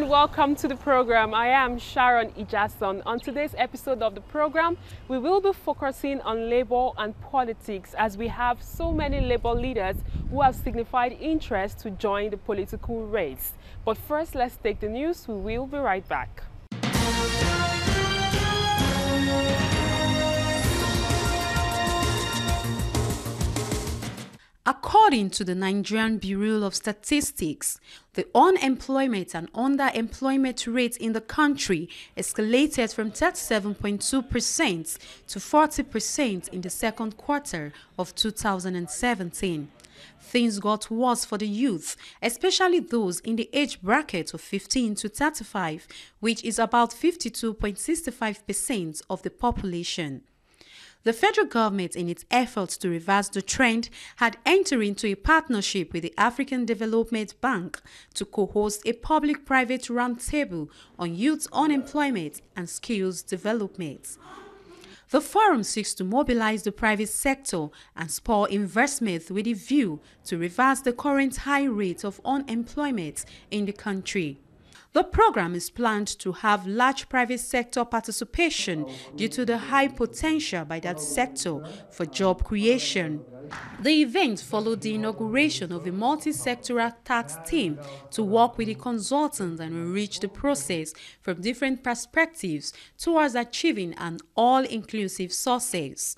and welcome to the program. I am Sharon Ijason. On today's episode of the program, we will be focusing on labor and politics as we have so many labor leaders who have signified interest to join the political race. But first, let's take the news. We will be right back. According to the Nigerian Bureau of Statistics, the unemployment and underemployment rate in the country escalated from 37.2% to 40% in the second quarter of 2017. Things got worse for the youth, especially those in the age bracket of 15 to 35, which is about 52.65% of the population. The federal government, in its efforts to reverse the trend, had entered into a partnership with the African Development Bank to co-host a public-private roundtable on youth unemployment and skills development. The forum seeks to mobilize the private sector and spur investment with a view to reverse the current high rate of unemployment in the country. The program is planned to have large private sector participation due to the high potential by that sector for job creation. The event followed the inauguration of a multi-sectoral task team to work with the consultants and enrich the process from different perspectives towards achieving an all-inclusive success.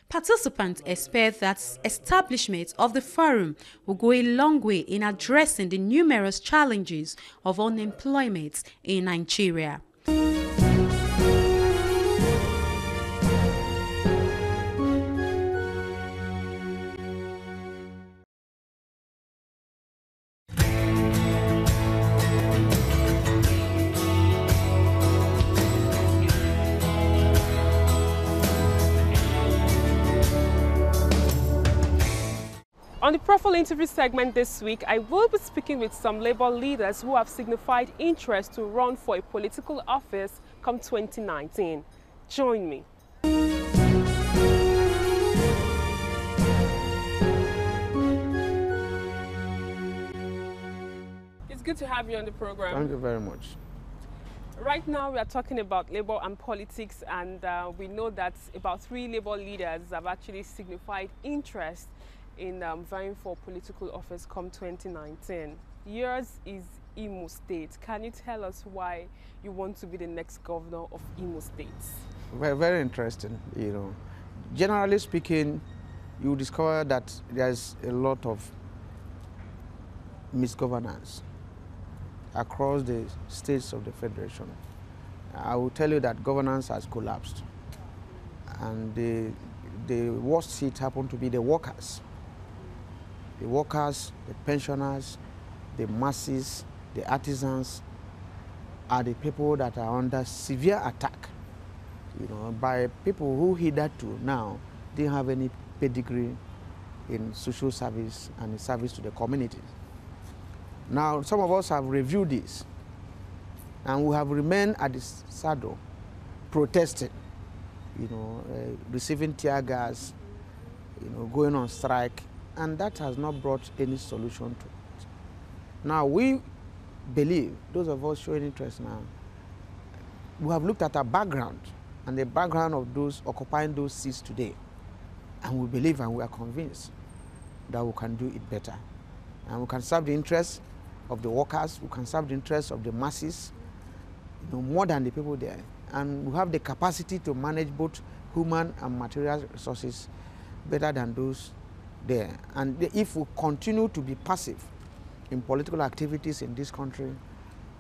Participants expect that establishment of the forum will go a long way in addressing the numerous challenges of unemployment in Nigeria. On the Profile interview segment this week, I will be speaking with some labor leaders who have signified interest to run for a political office come 2019. Join me. It's good to have you on the program. Thank you very much. Right now we are talking about labor and politics, and we know that about 3 labor leaders have actually signified interest in vying for political office come 2019. Yours is Imo State. Can you tell us why you want to be the next governor of Imo State? Very, very interesting. Generally speaking, you discover that there's a lot of misgovernance across the states of the Federation. I will tell you that governance has collapsed, and the worst hit happened to be the workers. The workers, the pensioners, the masses, the artisans are the people that are under severe attack, by people who hitherto now didn't have any pedigree in social service and in service to the community. Now, some of us have reviewed this, and we have remained at the saddle, protesting, receiving tear gas, going on strike, and that has not brought any solution to it. Now, we believe, those of us showing interest now, we have looked at our background and the background of those occupying those seats today, and we believe and we are convinced that we can do it better. And we can serve the interests of the workers, we can serve the interests of the masses, more than the people there. And we have the capacity to manage both human and material resources better than those there. And if we continue to be passive in political activities in this country,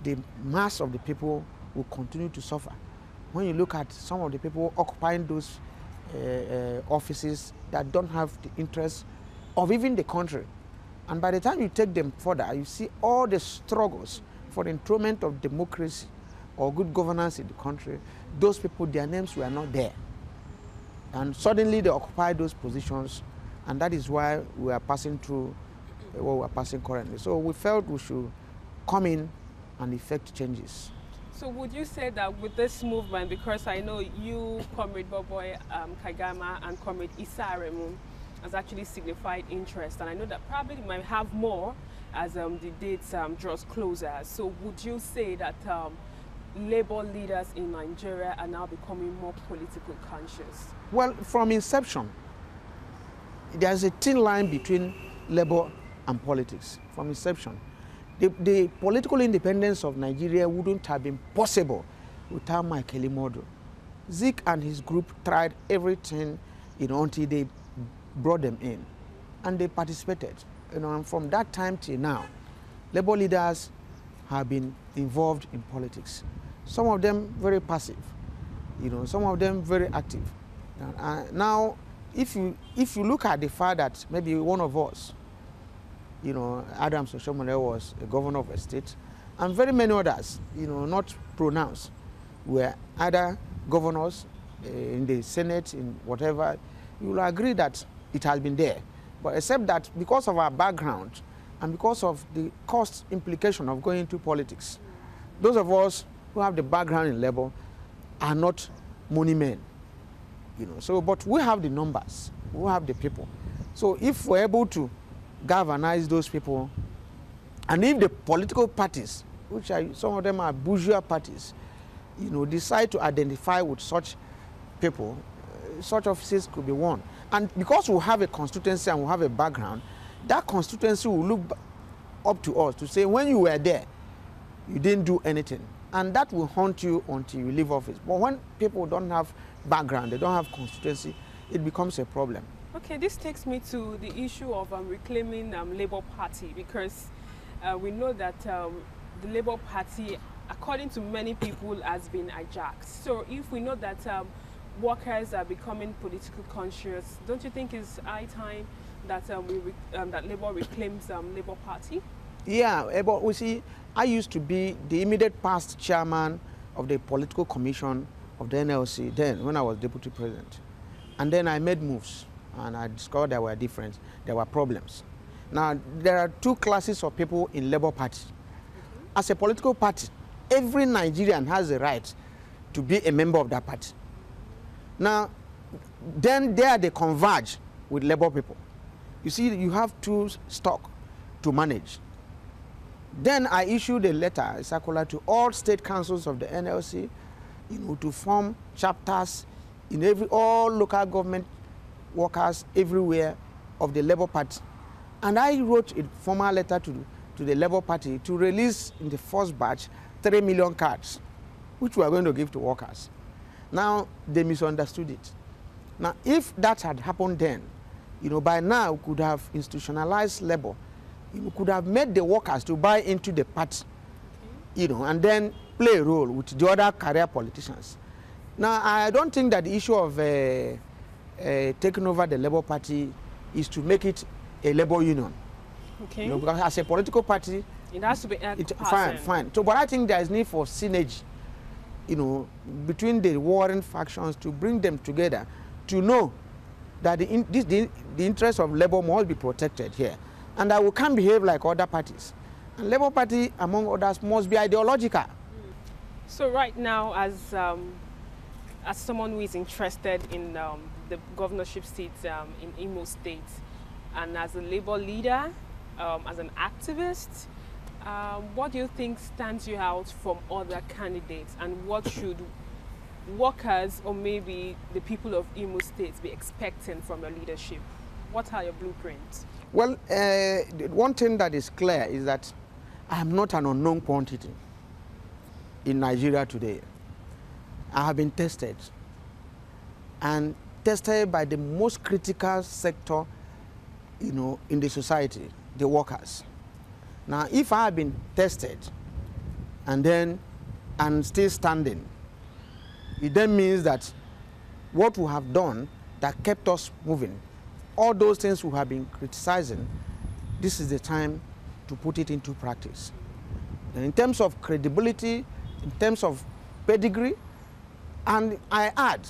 the mass of the people will continue to suffer. When you look at some of the people occupying those offices that don't have the interest of even the country, and by the time you take them further, you see all the struggles for the enthronement of democracy or good governance in the country, those people, their names were not there. And suddenly they occupy those positions, and that is why we are passing through what we are passing currently. So we felt we should come in and effect changes. So would you say that with this movement, because I know you, Comrade Boboy Kagama, and Comrade Issa Aremu has actually signified interest, and I know that probably you might have more, as the dates draws closer. So would you say that Labour leaders in Nigeria are now becoming more politically conscious? Well, from inception, there's a thin line between Labour and politics. From inception, the political independence of Nigeria wouldn't have been possible without Michael Imodo. Zik and his group tried everything, until they brought them in, and they participated. And from that time till now, Labour leaders have been involved in politics. Some of them very passive, some of them very active. Now, if you look at the fact that maybe one of us, Adams Oshomole was a governor of a state, and very many others, not pronounced, were either governors in the Senate, in whatever, you will agree that it has been there. But except that because of our background and because of the cost implication of going into politics, those of us who have the background in Labour are not money men. So, but we have the numbers, we have the people. So if we're able to galvanize those people, and if the political parties, which are, some of them are bourgeois parties, decide to identify with such people, such offices could be won. And because we have a constituency and we have a background, that constituency will look up to us to say, when you were there, you didn't do anything. And that will haunt you until you leave office. But when people don't have background, they don't have constituency, it becomes a problem. Okay, this takes me to the issue of reclaiming Labour Party, because we know that the Labour Party, according to many people, has been hijacked. So if we know that workers are becoming politically conscious, don't you think it's high time that that Labour reclaims Labour Party? Yeah, but we see, I used to be the immediate past chairman of the political commission of the NLC then, when I was deputy president. And then I made moves, and I discovered there were differences, there were problems. Now, there are two classes of people in Labour Party. As a political party, every Nigerian has the right to be a member of that party. Now, then there they converge with Labour people. You see, you have two stock to manage. Then I issued a letter, a circular, to all state councils of the NLC, to form chapters in all local government workers everywhere of the Labour Party. And I wrote a formal letter to the Labour Party to release in the first batch 3 million cards, which we are going to give to workers. Now, they misunderstood it. Now, if that had happened then, by now we could have institutionalized Labour. We could have made the workers to buy into the party, and then play a role with the other career politicians. Now, I don't think that the issue of taking over the Labour Party is to make it a Labour union. Okay. Because as a political party, it has to be fine. So, but I think there is need for synergy, between the warring factions to bring them together to know that the interests of Labour must be protected here, and that we can't behave like other parties. And Labour Party, among others, must be ideological. So right now, as someone who is interested in the governorship seat in Imo State, and as a Labour leader, as an activist, what do you think stands you out from other candidates, and what should workers or maybe the people of Imo State be expecting from your leadership? What are your blueprints? Well, one thing that is clear is that I am not an unknown quantity in Nigeria today. I have been tested, and tested by the most critical sector, in the society, the workers. Now, if I have been tested and still standing, it then means that what we have done that kept us moving, all those things we have been criticizing, this is the time to put it into practice. And in terms of credibility, in terms of pedigree, and I add,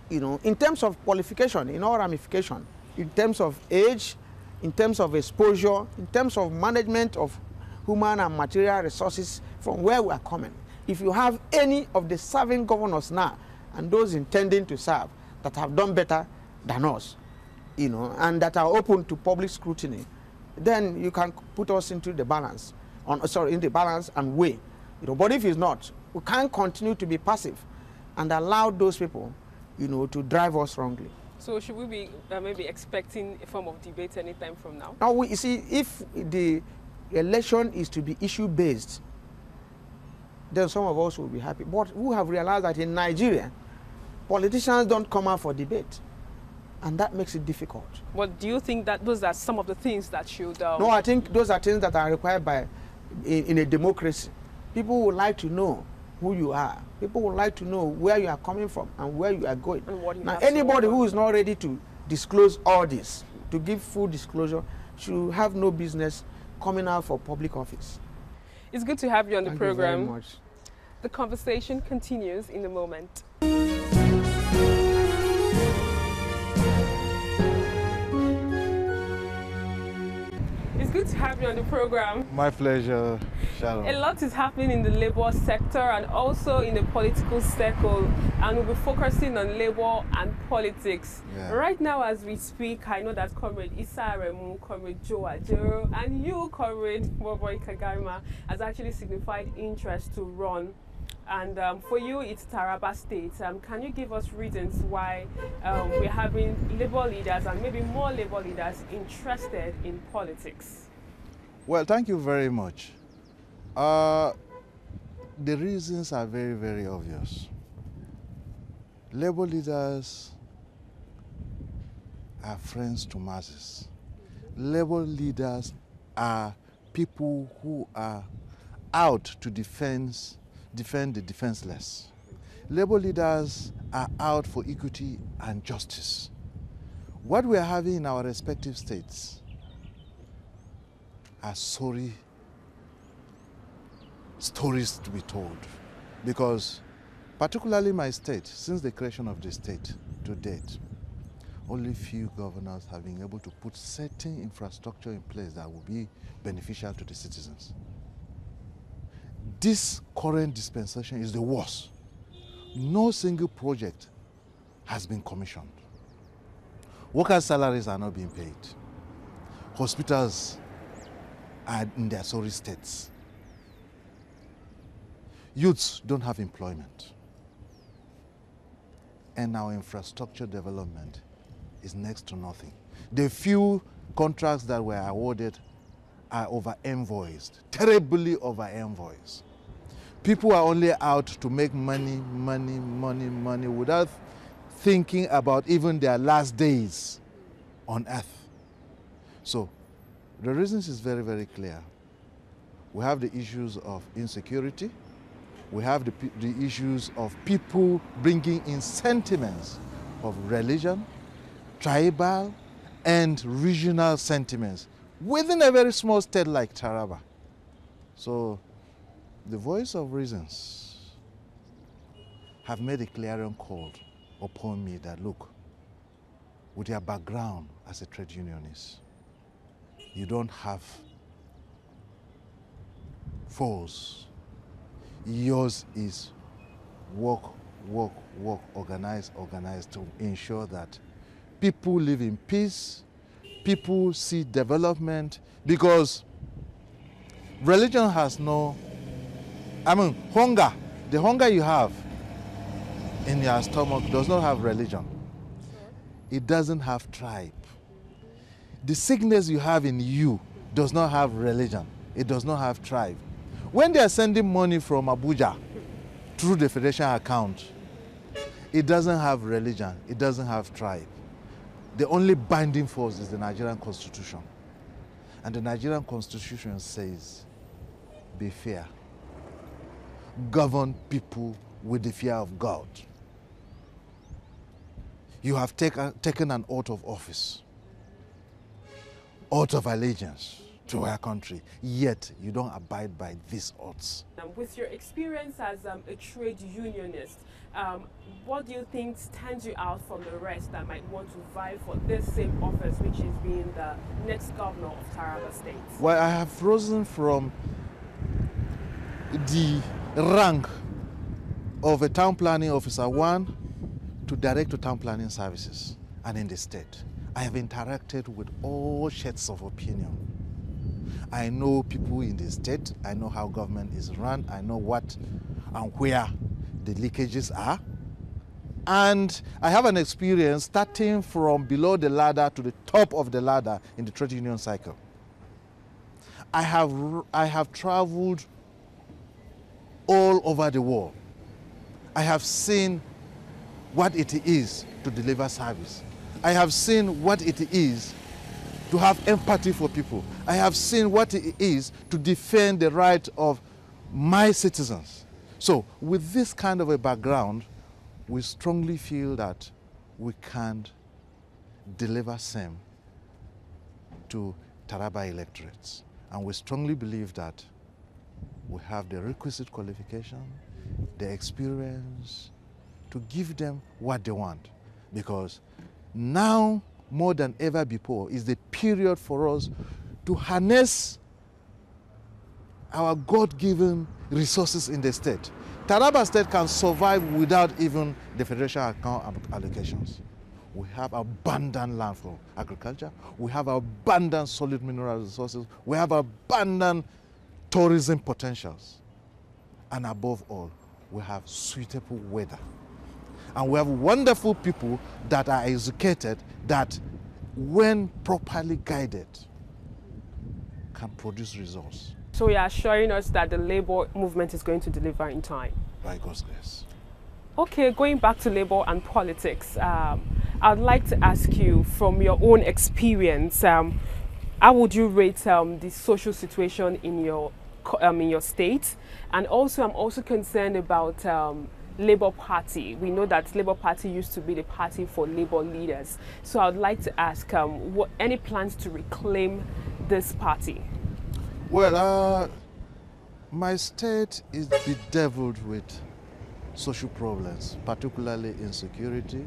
in terms of qualification, in all ramification, in terms of age, in terms of exposure, in terms of management of human and material resources from where we are coming. If you have any of the serving governors now and those intending to serve that have done better than us, and that are open to public scrutiny, then you can put us into the balance, in the balance and weigh. But if it's not, we can't continue to be passive and allow those people, to drive us wrongly. So should we be maybe expecting a form of debate anytime from now? Now, you see, if the election is to be issue-based, then some of us will be happy. But we have realized that in Nigeria, politicians don't come out for debate, and that makes it difficult. But do you think that those are some of the things that should... No, I think those are things that are required in a democracy. People would like to know who you are. People would like to know where you are coming from and where you are going. Now, anybody who is not ready to disclose all this, to give full disclosure, should have no business coming out for public office. It's good to have you on the program. Thank you very much. The conversation continues in a moment. It's good to have you on the program. My pleasure, Sharon. A lot is happening in the labor sector and also in the political circle, and we'll be focusing on labor and politics. Yeah. Right now, as we speak, I know that Comrade Issa Aremu, Comrade Joe Ajero, and you, Comrade Boboy Kagaima, has actually signified interest to run. And for you, it's Taraba State. Can you give us reasons why we're having labor leaders and maybe more labor leaders interested in politics? Well, thank you very much. The reasons are very, very obvious. Labor leaders are friends to masses. Labor leaders are people who are out to defend the defenseless. Labor leaders are out for equity and justice. What we are having in our respective states are sorry stories to be told, because particularly my state, since the creation of the state to date, only few governors have been able to put certain infrastructure in place that will be beneficial to the citizens. This current dispensation is the worst. No single project has been commissioned. Workers' salaries are not being paid. Hospitals are in their sorry states. Youths don't have employment. And our infrastructure development is next to nothing. The few contracts that were awarded are over-invoiced, terribly over-invoiced. People are only out to make money without thinking about even their last days on earth. So the reasons is very, very clear. We have the issues of insecurity. We have the issues of people bringing in sentiments of religion, tribal, and regional sentiments within a very small state like Taraba. So the voice of reasons have made a clarion call upon me that, look, with your background as a trade unionist, you don't have foes. Yours is work, organize to ensure that people live in peace, people see development, because religion has no, hunger. The hunger you have in your stomach does not have religion. It doesn't have tribe. The sickness you have in you does not have religion. It does not have tribe. When they are sending money from Abuja through the Federation account, it doesn't have religion. It doesn't have tribe. The only binding force is the Nigerian Constitution. And the Nigerian Constitution says, be fair. Govern people with the fear of God. You have taken an oath of office, oath of allegiance to our country, yet you don't abide by these oaths. With your experience as a trade unionist, what do you think stands you out from the rest that might want to vie for this same office, which is being the next governor of Taraba State? Well, I have risen from the rank of a town planning officer 1 to director town planning services, and in the state. I have interacted with all shades of opinion. I know people in the state. I know how government is run. I know what and where the leakages are. And I have an experience starting from below the ladder to the top of the ladder in the trade union cycle. I have traveled all over the world. I have seen what it is to deliver service. I have seen what it is to have empathy for people. I have seen what it is to defend the right of my citizens. So with this kind of a background, we strongly feel that we can deliver same to Taraba electorates. And we strongly believe that we have the requisite qualification, the experience to give them what they want. Because now, more than ever before, is the period for us to harness our God-given resources in the state. Taraba State can survive without even the federation account allocations. We have abundant land for agriculture. We have abundant solid mineral resources. We have abundant tourism potentials. And above all, we have suitable weather. And we have wonderful people that are educated that, when properly guided, can produce results. So you are assuring us that the labor movement is going to deliver in time? By God's grace. Okay, going back to labor and politics, I'd like to ask you, from your own experience, how would you rate the social situation in your state? And also, I'm also concerned about Labour Party. We know that Labour Party used to be the party for labor leaders. So I'd like to ask, any plans to reclaim this party? Well, my state is bedeviled with social problems, particularly insecurity,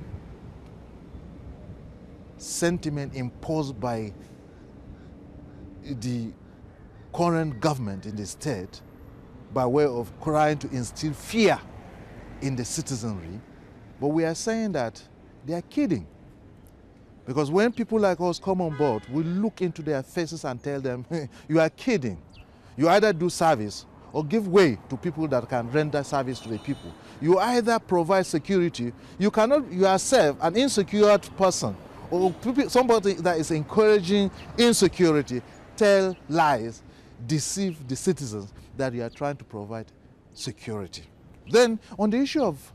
sentiment imposed by the current government in the state by way of trying to instill fear in the citizenry. But we are saying that they are kidding. Because when people like us come on board, we look into their faces and tell them, hey, you are kidding. You either do service or give way to people that can render service to the people. You either provide security, you cannot yourself, an insecure person, or somebody that is encouraging insecurity, tell lies, deceive the citizens that you are trying to provide security. Then, on the issue of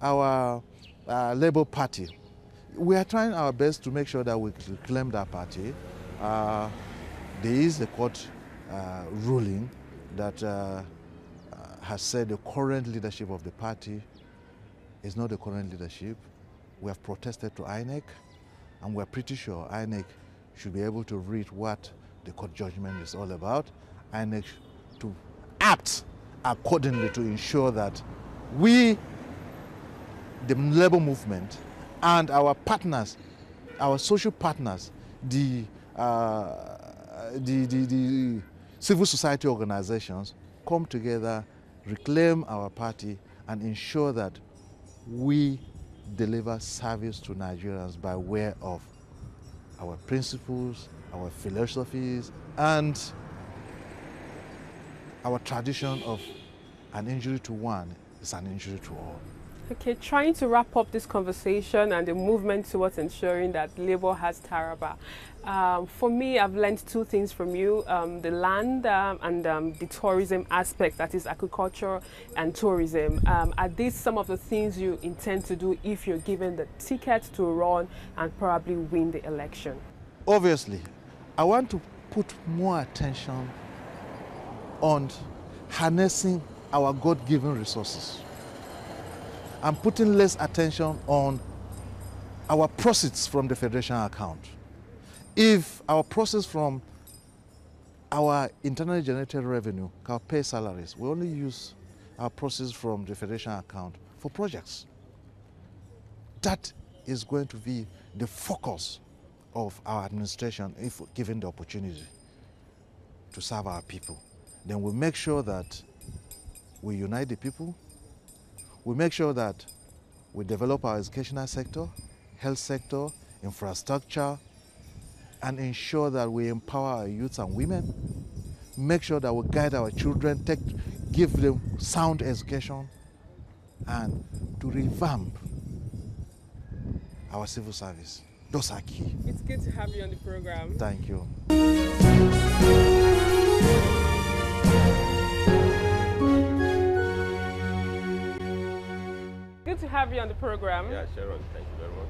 our Labour Party, we are trying our best to make sure that we reclaim that party. There is a court ruling that has said the current leadership of the party is not the current leadership. We have protested to INEC, and we're pretty sure INEC should be able to read what the court judgment is all about. INEC to act accordingly to ensure that we, the labor movement, and our partners, our social partners, the civil society organizations come together, reclaim our party, and ensure that we deliver service to Nigerians by way of our principles, our philosophies, and our tradition of an injury to one is an injury to all. Okay, trying to wrap up this conversation and the movement towards ensuring that Labour has Taraba. For me, I've learned two things from you, the land and the tourism aspect, that is agriculture and tourism. Are these some of the things you intend to do if you're given the ticket to run and probably win the election? Obviously, I want to put more attention on harnessing our God-given resources. I'm putting less attention on our proceeds from the federation account. If our proceeds from our internally generated revenue can pay salaries, we only use our proceeds from the federation account for projects. That is going to be the focus of our administration if given the opportunity to serve our people. Then we'll make sure that we unite the people. We make sure that we develop our educational sector, health sector, infrastructure, and ensure that we empower our youths and women make sure that we guide our children, give them sound education, and to revamp our civil service. Those are key. It's good to have you on the program. Thank you. Good to have you on the program. Yeah, Sharon, thank you very much.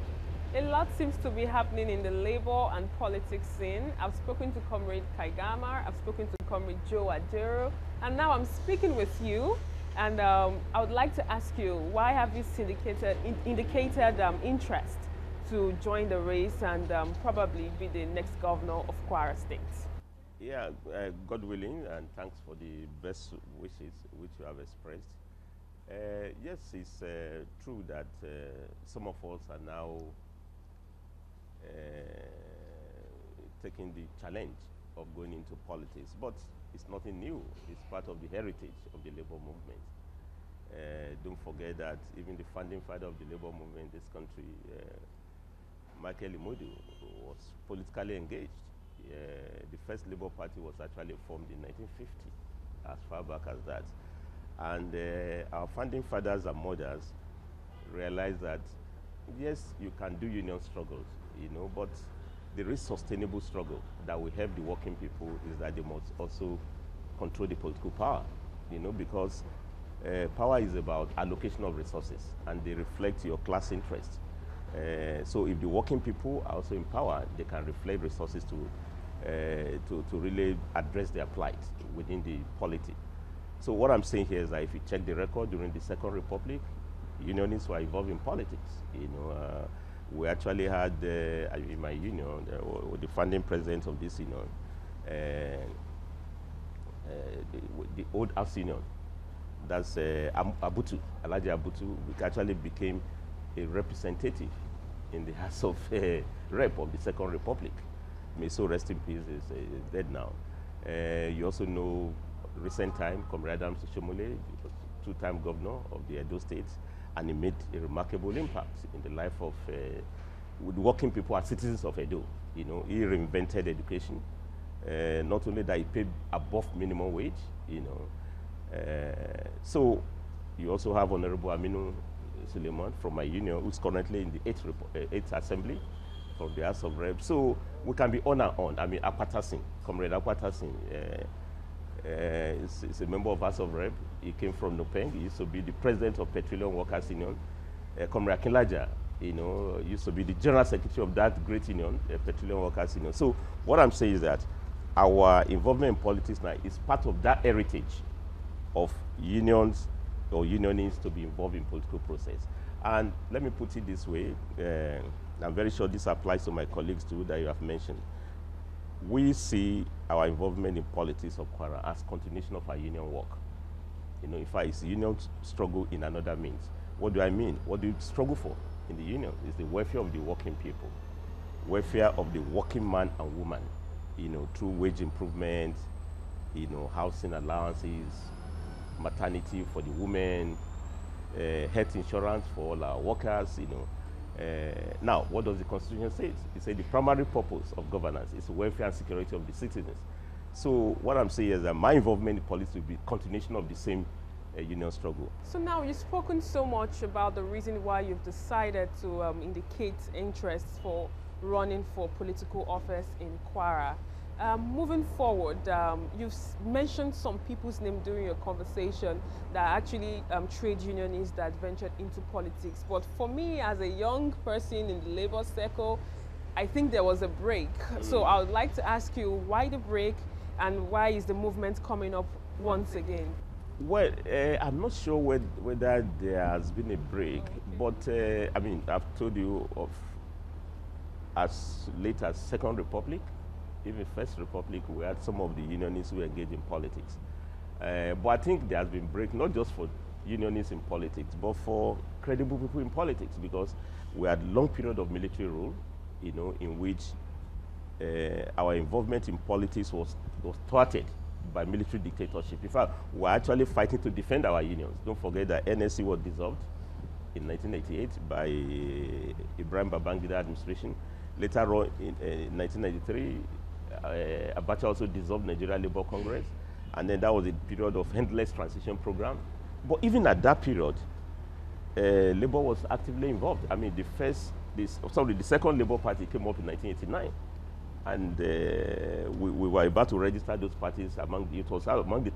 A lot seems to be happening in the labor and politics scene. I've spoken to Comrade Kaigamar, I've spoken to Comrade Joe Adero, and now I'm speaking with you. And I would like to ask you, why have you indicated interest to join the race and probably be the next governor of Kwara State? Yeah, God willing, and thanks for the best wishes which you have expressed. Yes, it's true that some of us are now taking the challenge of going into politics, but it's nothing new. It's part of the heritage of the labor movement. Don't forget that even the founding father of the labor movement in this country, Michael Imodu, was politically engaged. The first Labour Party was actually formed in 1950, as far back as that. And our founding fathers and mothers realized that, yes, you can do union struggles, but there is sustainable struggle that will help the working people is that they must also control the political power, because power is about allocation of resources and they reflect your class interests. So if the working people are also in power, they can reflect resources to really address their plight within the polity. So what I'm saying here is that if you check the record during the Second Republic, unionists were involved in politics. We actually had in my union, the founding president of this union, the old House Union, that's Abutu, Alhaji Abutu, which actually became a representative in the House of Rep of the Second Republic. May so rest in peace, is dead now. You also know, recent time, Comrade Adams Shomole, two-time governor of the Edo State, and he made a remarkable impact in the life of with working people as citizens of Edo. He reinvented education. Not only that, he paid above minimum wage. So you also have Honorable Aminu Suleiman from my union, who's currently in the 8th Assembly from the House of Reps. So we can be on and on. I mean, Akwatasin, Comrade Akwatasin, is a member of House of Rep. He came from Nopeng. He used to be the president of Petroleum Workers Union. Comrade Akinlaja, used to be the general secretary of that great union, Petroleum Workers Union. So what I'm saying is that our involvement in politics now is part of that heritage of unions or unionists to be involved in political process. And let me put it this way, I'm very sure this applies to my colleagues too that you have mentioned. We see our involvement in politics of Kwara as continuation of our union work. In fact, it's a union struggle in another means. What do I mean? What do you struggle for in the union? It's the welfare of the working people, welfare of the working man and woman, through wage improvement, housing allowances, maternity for the women, health insurance for all our workers, Now, what does the Constitution say? It says the primary purpose of governance is the welfare and security of the citizens. So what I'm saying is that my involvement in politics will be continuation of the same union struggle. So now you've spoken so much about the reason why you've decided to indicate interests for running for political office in Kwara. Moving forward, you've mentioned some people's name during your conversation that are actually trade unionists that ventured into politics. But for me, as a young person in the labor circle, I think there was a break. So I would like to ask you, why the break and why is the movement coming up once again? Well, I'm not sure whether there has been a break, but I mean, I've told you of as late as Second Republic, even First Republic, we had some of the unionists who engaged in politics. But I think there has been break, not just for unionists in politics, but for credible people in politics, because we had a long period of military rule, in which our involvement in politics was thwarted by military dictatorship. In fact, we're actually fighting to defend our unions. Don't forget that NSC was dissolved in 1988 by Ibrahim Babangida administration. Later on, in 1993, Abacha also dissolved Nigeria Labour Congress, and then that was a period of endless transition program. But even at that period, Labour was actively involved. I mean, the second Labour Party came up in 1989, and we were about to register those parties among the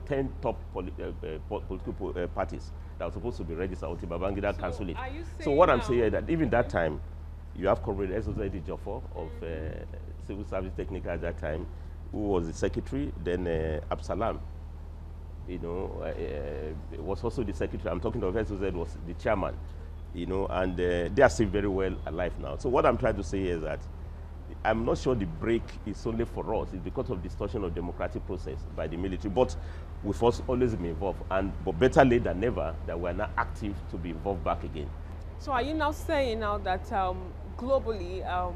10 top political parties that were supposed to be registered until Babangida cancelled it. So what I'm saying is that even that time, you have Comrade Esozedi Jofo of Civil Service Technical at that time, who was the secretary, then Absalam, was also the secretary. I'm talking of Esozedi was the chairman, and they are still very well alive now. So what I'm trying to say is that I'm not sure the break is only for us. It's because of distortion of democratic process by the military. But we've always been involved, but better late than never that we're now active to be involved back again. So are you now saying now that globally,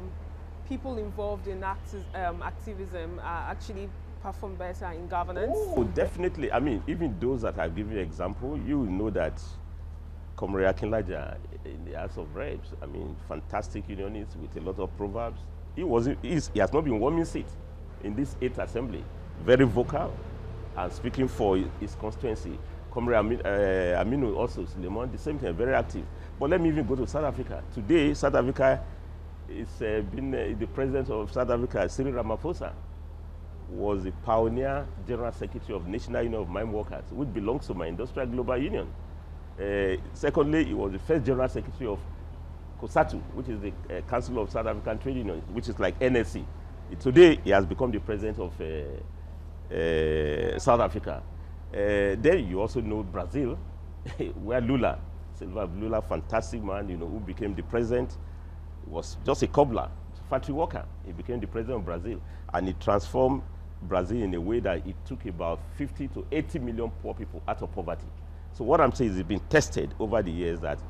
people involved in activism actually perform better in governance? Oh, definitely. I mean, even those that I've given you example, you know that Comrade Akinlaja in the House of Reps, I mean, fantastic unionist with a lot of proverbs. He has not been warming seat in this 8th assembly. Very vocal and speaking for his constituency. Comrade Aminu also, Suleiman, the same thing, very active. But let me even go to South Africa. Today, South Africa is the president of South Africa, Cyril Ramaphosa, was the pioneer general secretary of National Union of Mine Workers, which belongs to my Industrial Global Union. Secondly, he was the first general secretary of COSATU, which is the Council of South African Trade Unions, which is like NSC. Today, he has become the president of South Africa. Then you also know Brazil, where Lula, Silva Lula, fantastic man, who became the president, was just a cobbler, factory worker. He became the president of Brazil, and he transformed Brazil in a way that it took about 50 to 80 million poor people out of poverty. So what I'm saying is it's been tested over the years that,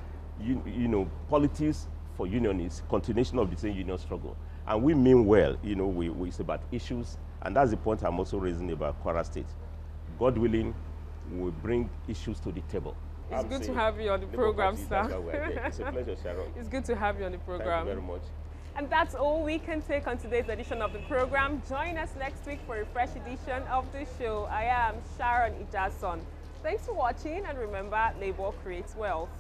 politics for union is continuation of the same union struggle. And we mean well, it's about issues, and that's the point I'm also raising about Kwara State. God willing, we'll bring issues to the table. It's good to have you on the program, sir. It's a pleasure, Sharon. It's good to have you on the program. Thank you very much. And that's all we can take on today's edition of the program. Join us next week for a fresh edition of the show. I am Sharon Ijason. Thanks for watching, and remember, labor creates wealth.